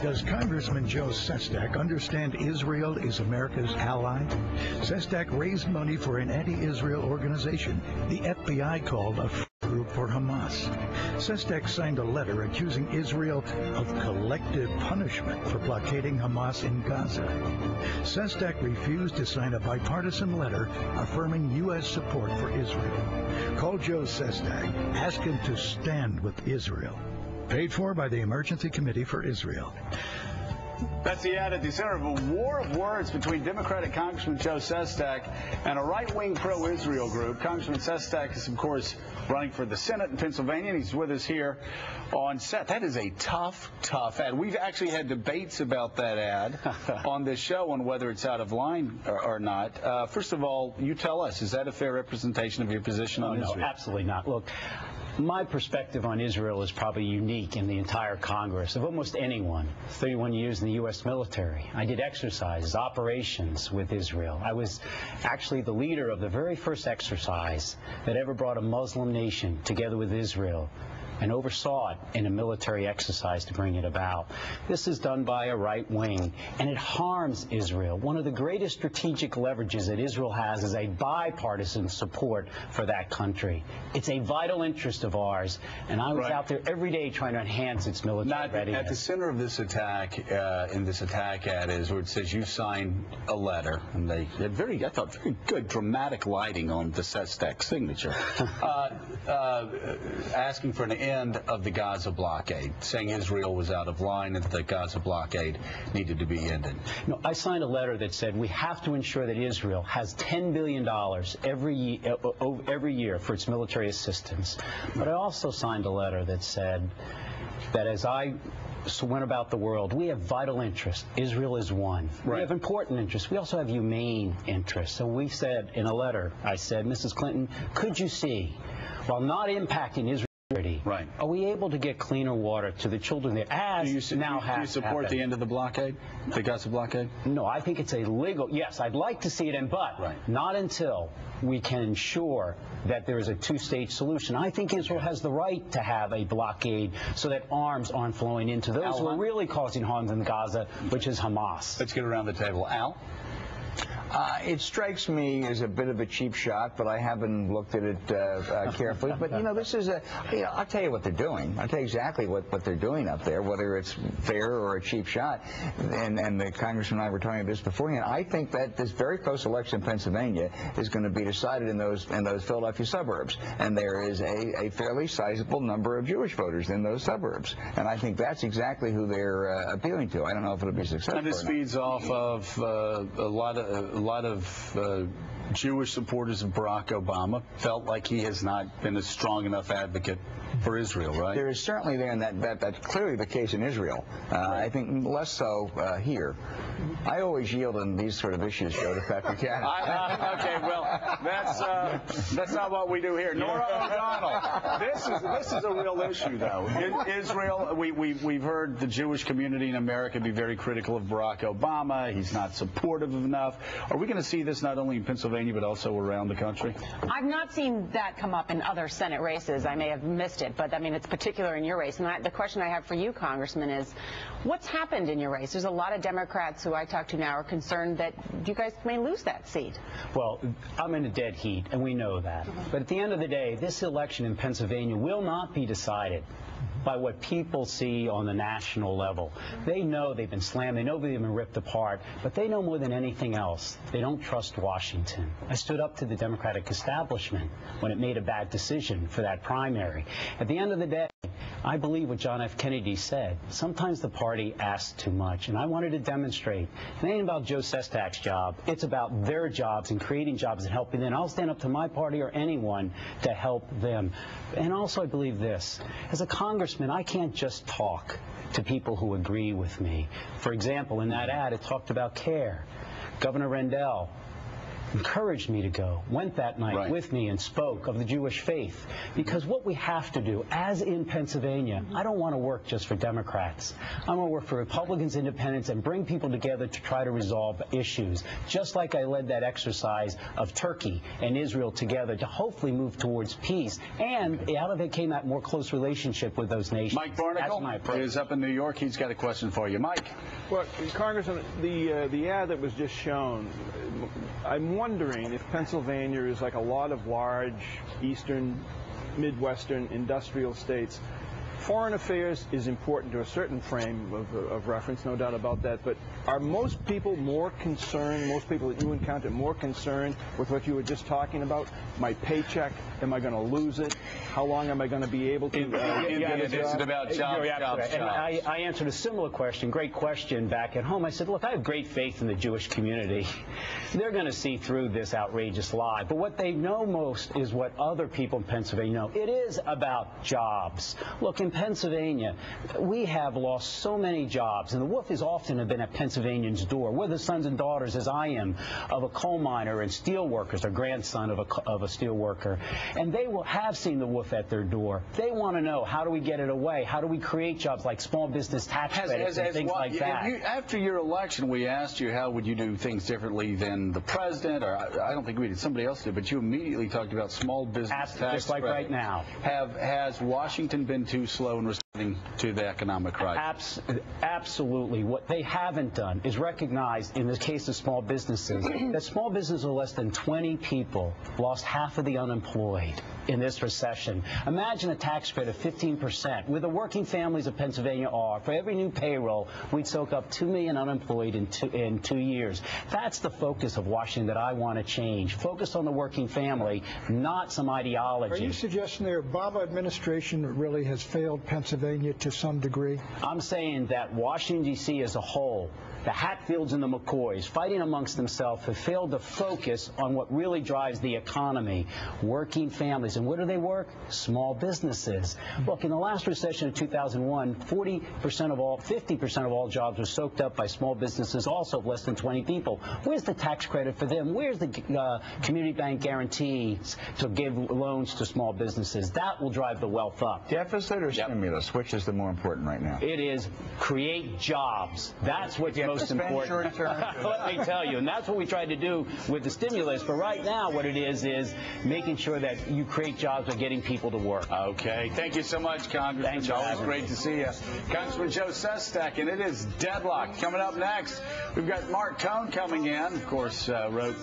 Does Congressman Joe Sestak understand Israel is America's ally? Sestak raised money for an anti-Israel organization the FBI called a group for Hamas. Sestak signed a letter accusing Israel of collective punishment for blockading Hamas in Gaza. Sestak refused to sign a bipartisan letter affirming U.S. support for Israel. Call Joe Sestak. Ask him to stand with Israel. Paid for by the Emergency Committee for Israel. That's the ad at the center of a war of words between Democratic Congressman Joe Sestak and a right-wing pro-Israel group. Congressman Sestak is, of course, running for the Senate in Pennsylvania, and he's with us here on set. That is a tough, tough ad. We've actually had debates about that ad on this show on whether it's out of line or not. First of all, you tell us, is that a fair representation of your position on Israel? No, absolutely not. Look, my perspective on Israel is probably unique in the entire Congress of almost anyone. 31 years in the U.S. military. I did exercises, operations with Israel. I was actually the leader of the very first exercise that ever brought a Muslim nation together with Israel and oversaw it in a military exercise to bring it about. This is done by a right wing, and it harms Israel. One of the greatest strategic leverages that Israel has is a bipartisan support for that country. It's a vital interest of ours, and I was out there every day trying to enhance its military readiness. At the center of this attack, in this attack ad, is where it says you signed a letter, and they had I thought, very good dramatic lighting on the Sestak signature, asking for an end of the Gaza blockade, saying Israel was out of line and that the Gaza blockade needed to be ended. No, I signed a letter that said we have to ensure that Israel has $10 billion every year for its military assistance. But I also signed a letter that said that as I went about the world, we have vital interests. Israel is one. We have important interests. We also have humane interests. So we said in a letter, I said, Mrs. Clinton, could you see, while not impacting Israel, are we able to get cleaner water to the children there? Do you support the end of the blockade, the Gaza blockade? No, I think it's illegal. Yes, I'd like to see it end, but not until we can ensure that there is a two-state solution. I think Israel has the right to have a blockade so that arms aren't flowing into those who are really causing harm in Gaza, which is Hamas. Let's get around the table. Al? It strikes me as a bit of a cheap shot, but I haven't looked at it carefully. But, you know, this is I'll tell you what they're doing. I'll tell you exactly what they're doing up there, whether it's fair or a cheap shot. And the Congressman and I were talking about this beforehand. I think that this very close election in Pennsylvania is going to be decided in those Philadelphia suburbs. And there is a fairly sizable number of Jewish voters in those suburbs. And I think that's exactly who they're appealing to. I don't know if it'll be successful. And this feeds off of a lot of Jewish supporters of Barack Obama felt like he has not been a strong enough advocate for Israel, right? There is certainly there, and that's clearly the case in Israel. I think less so here. I always yield on these sort of issues, Joe, to Patrick Cannon. Okay, well, that's not what we do here. Nora O'Donnell, this is a real issue, though. In Israel, we've heard the Jewish community in America be very critical of Barack Obama. He's not supportive enough. Are we going to see this not only in Pennsylvania but also around the country? I've not seen that come up in other Senate races. I may have missed it, but I mean it's particular in your race. And the question I have for you, Congressman, is what's happened in your race? There's a lot of Democrats who I talk to now are concerned that you guys may lose that seat. Well, I'm in a dead heat, and we know that. But at the end of the day, this election in Pennsylvania will not be decided by what people see on the national level. They know they've been slammed, they know they've been ripped apart, but they know more than anything else, they don't trust Washington. I stood up to the Democratic establishment when it made a bad decision for that primary. At the end of the day, I believe what John F. Kennedy said. Sometimes the party asks too much, and I wanted to demonstrate. It ain't about Joe Sestak's job. It's about their jobs and creating jobs and helping them. I'll stand up to my party or anyone to help them. And also I believe this. As a congressman, I can't just talk to people who agree with me. For example, in that ad, it talked about care. Governor Rendell encouraged me to go, went that night with me and spoke of the Jewish faith. Because what we have to do, as in Pennsylvania, I don't want to work just for Democrats. I want to work for Republicans, independents, and bring people together to try to resolve issues. Just like I led that exercise of Turkey and Israel together to hopefully move towards peace. And out of it came that more close relationship with those nations. Mike Barnacle is up in New York. He's got a question for you. Mike. Well, Congressman, the ad that was just shown, I'm wondering if Pennsylvania is like a lot of large eastern, Midwestern industrial states. Foreign affairs is important to a certain frame of reference, no doubt about that, but are most people more concerned, most people that you encounter more concerned with what you were just talking about? My paycheck, am I going to lose it? How long am I going to be able to get a job? Is it about jobs? And I answered a similar question, great question, back at home. I said, look, I have great faith in the Jewish community. They're going to see through this outrageous lie. But what they know most is what other people in Pennsylvania know. It is about jobs. Look, in Pennsylvania, we have lost so many jobs, and the wolf has often been at Pennsylvanians' door. We're the sons and daughters, as I am, of a coal miner and steel workers, a grandson of a steel worker, and they will have seen the wolf at their door. They want to know, how do we get it away? How do we create jobs like small business tax credits and things like that? After your election, we asked you how would you do things differently than the president, or I don't think we did, somebody else did, but you immediately talked about small business tax just like credits. Right now. Has Washington been too slow in responding to the economic crisis? Absolutely. What they haven't done is recognize, in the case of small businesses, that small businesses of less than 20 people lost half of the unemployed in this recession. Imagine a tax credit of 15%. Where the working families of Pennsylvania are, for every new payroll, we'd soak up 2 million unemployed in 2 years. That's the focus of Washington that I want to change. Focus on the working family, not some ideology. Are you suggesting the Obama administration really has failed Pennsylvania to some degree? I'm saying that Washington, D.C. as a whole, the Hatfields and the McCoys, fighting amongst themselves, have failed to focus on what really drives the economy, working families. And where do they work? Small businesses. Look, in the last recession of 2001, 50% of all jobs were soaked up by small businesses, also of less than 20 people. Where's the tax credit for them? Where's the community bank guarantees to give loans to small businesses? That will drive the wealth up. Deficit or stimulus? Which is the more important right now? It is create jobs. That's what's most important. Let me tell you, and that's what we tried to do with the stimulus. But right now, what it is making sure that you create jobs by getting people to work. Okay. Thank you so much, Congressman. Thanks. Always great to see you. Congressman Joe Sestak, and it is deadlock. Coming up next, we've got Mark Cohn coming in. Of course, wrote